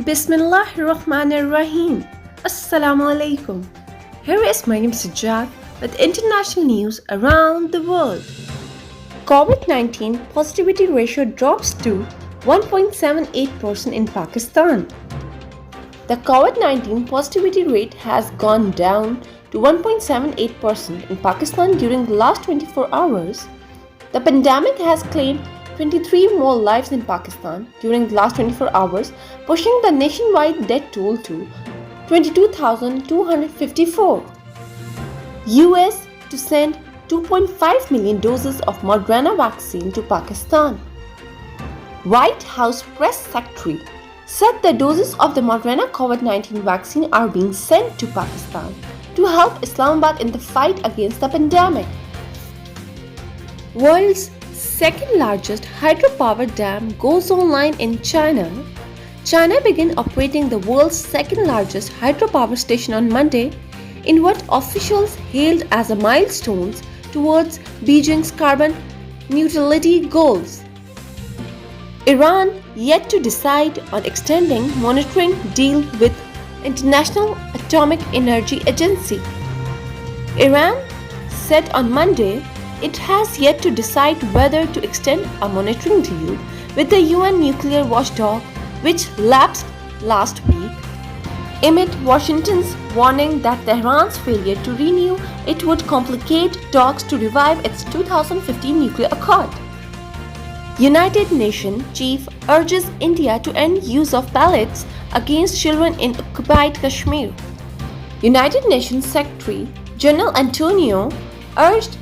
Bismillahirrahmanirrahim. Assalamu alaikum. Here is مریم Sejad with international news around the world. COVID-19 positivity ratio drops to 1.78% in Pakistan. The COVID-19 positivity rate has gone down to 1.78% in Pakistan during the last 24 hours. The pandemic has claimed 23 more lives in Pakistan during the last 24 hours, pushing the nationwide death toll to 22,254. US to send 2.5 million doses of Moderna vaccine to Pakistan. White House press secretary said the doses of the Moderna COVID-19 vaccine are being sent to Pakistan to help Islamabad in the fight against the pandemic. World's second largest hydropower dam goes online in China. China began operating the world's second largest hydropower station on Monday in what officials hailed as a milestone towards Beijing's carbon neutrality goals. Iran yet to decide on extending monitoring deal with International Atomic Energy Agency. Iran said on Monday it has yet to decide whether to extend a monitoring deal with the UN nuclear watchdog, which lapsed last week, amid Washington's warning that Tehran's failure to renew it would complicate talks to revive its 2015 nuclear accord. United Nations chief urges India to end use of ballots against children in occupied Kashmir. United Nations Secretary General Antonio urged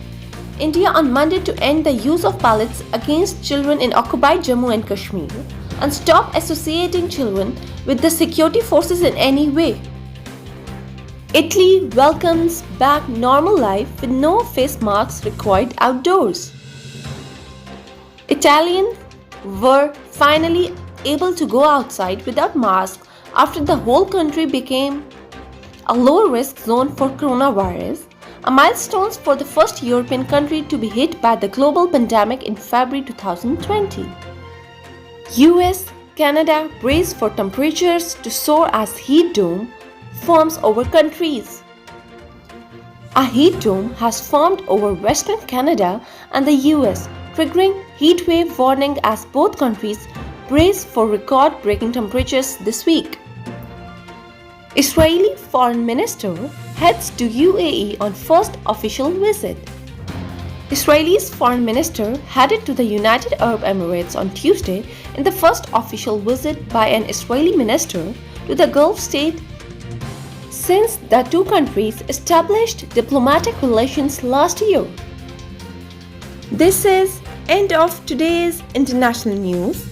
India on Monday to end the use of ballots against children in occupied Jammu and Kashmir and stop associating children with the security forces in any way. Italy welcomes back normal life with no face masks required outdoors. Italians were finally able to go outside without masks after the whole country became a low-risk zone for coronavirus, a milestone for the first European country to be hit by the global pandemic in February 2020. US, Canada brace for temperatures to soar as heat dome forms over countries. A heat dome has formed over Western Canada and the US, triggering heat wave warning as both countries brace for record-breaking temperatures this week. Israeli Foreign Minister heads to UAE on first official visit. Israel's foreign minister headed to the United Arab Emirates on Tuesday in the first official visit by an Israeli minister to the Gulf state since the two countries established diplomatic relations last year. This is end of today's international news.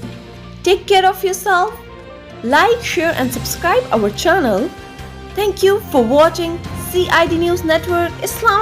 Take care of yourself. Like, share and subscribe our channel. Thank you for watching CID News Network Islamabad.